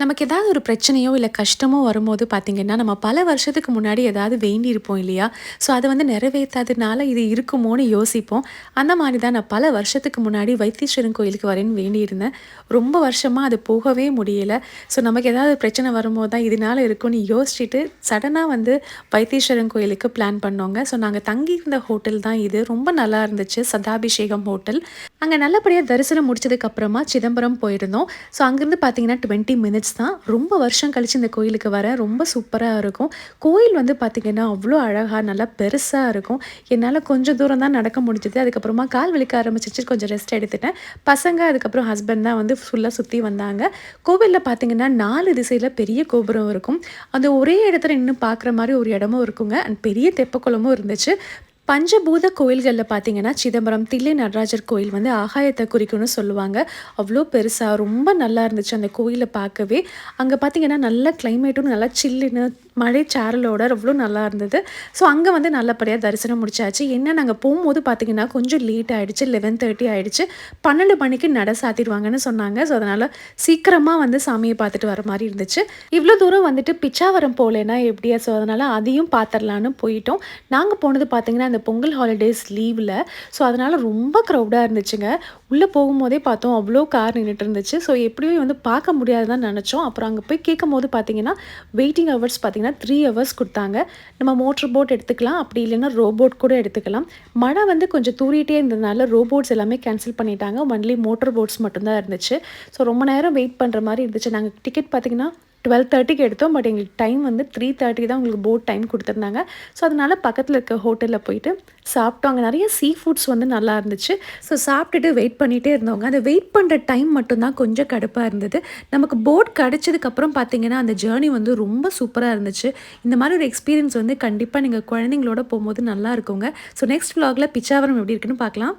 நமக்கு ஏதாவது ஒரு பிரச்சனையோ இல்ல கஷ்டமோ வரும்போது பார்த்தீங்கன்னா, நம்ம பல வருஷத்துக்கு முன்னாடி ஏதாவது வேண்டியிருப்போம் இல்லையா? ஸோ அத வந்து நிறைவேத்தாதனால இது இருக்குமோன்னு யோசிப்போம். அந்த மாரி தான் நான் பல வருஷத்துக்கு முன்னாடி வைத்தீஸ்வரன் கோயிலுக்கு வரேன்னு வேண்டியிருந்தேன். ரொம்ப வருஷமா அது போகவே முடியல. ஸோ நமக்கு ஏதாவது பிரச்சனை வரும்போது தான் இதனால இருக்கும்னு யோசிச்சுட்டு, சடனா வந்து வைத்தீஸ்வரன் கோயிலுக்கு பிளான் பண்ணோங்க. ஸோ நாங்க தங்கியிருந்த ஹோட்டல் தான் இது. ரொம்ப நல்லா இருந்துச்சு. சதாபிஷேகம் ஹோட்டல். அங்க நல்லபடியா தரிசனம் முடிச்சதுக்கு அப்புறமா சிதம்பரம் போயிருந்தோம். ஸோ அங்கேருந்து பார்த்தீங்கன்னா 20 மினிட்ஸ் தான். ரொம்ப வருஷம் கழிச்சு இந்த கோயிலுக்கு வரேன். ரொம்ப சூப்பரா இருக்கும். கோயில் வந்து பார்த்தீங்கன்னா, அவ்ளோ அழகா நல்லா பெருசா இருக்கும். என்னால கொஞ்சம் தூரம் தான் நடக்க முடிஞ்சது. அதுக்கப்புறமா கால் வலிக்க ஆரம்பிச்சுச்சு. கொஞ்சம் ரெஸ்ட் எடுத்துட்டேன். பசங்க அதுக்கப்புறம் ஹஸ்பண்ட் தான் வந்து ஃபுல்லா சுத்தி வந்தாங்க. கோவில்ல பார்த்தீங்கன்னா 4 திசையில பெரிய கோபுரம் இருக்கும். அது ஒரே இடத்துல நின்னு பார்க்குற மாரி ஒரு இடமும் இருக்குங்க. அண்ட் பெரிய தெப்பக்குளமும் இருந்துச்சு. பஞ்சபூத கோயில்கள்ல பார்த்தீங்கன்னா, சிதம்பரம் தில்லை நடராஜர் கோயில் வந்து ஆகாயத்த குறிக்கும்னு சொல்லுவாங்க. அவ்ளோ பெருசா ரொம்ப நல்லா இருந்துச்சு அந்த கோயில பார்க்கவே. அங்க பார்த்தீங்கன்னா, நல்ல கிளைமேட்டும் நல்லா சில்லுன்னு மழை சாரலோட அவ்ளோ நல்லா இருந்தது. ஸோ அங்க வந்து நல்லபடியா தரிசனம் முடிச்சாச்சு. என்ன நாங்க போம்போது பார்த்தீங்கன்னா, கொஞ்சம் லேட் ஆயிடுச்சு. 11:30 ஆயிடுச்சு. 12 மணிக்கு நட சாத்திருவாங்கன்னு சொன்னாங்க. ஸோ அதனால சீக்கிரமா வந்து சாமிய பார்த்துட்டு வர மாரி இருந்துச்சு. இவ்ளோ தூரம் வந்துட்டு பிச்சாவரம் போலேன்னா எப்படியா? ஸோ அதனால அதையும் பார்த்துரலான்னு போயிட்டோம். நாங்க போனது பார்த்தீங்கன்னா, அந்த பொங்கல் ஹாலிடேஸ் லீவ்ல. ஸோ அதனால ரொம்ப க்ரவுடா இருந்துச்சுங்க. உள்ள போகும்போதே பார்த்தோம், அவ்ளோ கார் நின்னுட்டு இருந்துச்சு. ஸோ எப்படியும் வந்து பார்க்க முடியாதுன்னு நெனச்சோம். அப்புறம் அங்க போய் கேட்கும்போது பார்த்தீங்கன்னா, வெயிட்டிங் ஹவர்ஸ் பார்த்தீங்கன்னா 3 ஹவர்ஸ் குடுத்தாங்க. நம்ம மோட்டர் போட் எடுத்துக்கலாம். அப்படி இல்லைன்னா ரோபோட் கூட எடுத்துக்கலாம். மழை வந்து கொஞ்சம் தூறிட்டே இருந்ததுனால ரோபோட்ஸ் எல்லாமே கேன்சல் பண்ணிட்டாங்க. ஒன்லி மோட்டார் போட்ஸ் மட்டும் தான் இருந்துச்சு. ஸோ ரொம்ப நேரம் வெயிட் பண்ற மாரி இருந்துச்சு. நாங்க டிக்கெட் பார்த்தீங்கன்னா 12:30க்கு எடுத்தோம். பட் எங்களுக்கு டைம் வந்து 3:30 தான் உங்களுக்கு போட் டைம் குடுத்துருந்தாங்க. ஸோ அதனால பக்கத்துல இருக்க ஹோட்டல்ல போயிட்டு சாப்பிட்டோம். அங்க நெறைய சீ ஃபுட்ஸ் வந்து நல்லா இருந்துச்சு. ஸோ சாப்பிட்டுட்டு வெயிட் பண்ணிட்டே இருந்தோங்க. அந்த வெயிட் பண்ற டைம் மட்டும் தான் கொஞ்சம் கடுப்பா இருந்தது. நமக்கு போட் கிடைச்சதுக்கப்புறம் பார்த்தீங்கன்னா, அந்த ஜர்னி வந்து ரொம்ப சூப்பரா இருந்துச்சு. இந்த மாரி ஒரு எக்ஸ்பீரியன்ஸ் வந்து கண்டிப்பா நீங்க குழந்தைங்களோட போம்போது நல்லா இருக்குங்க. ஸோ நெக்ஸ்ட் விலாக்ல பிச்சாவரம் எப்படி இருக்குன்னு பார்க்கலாம்.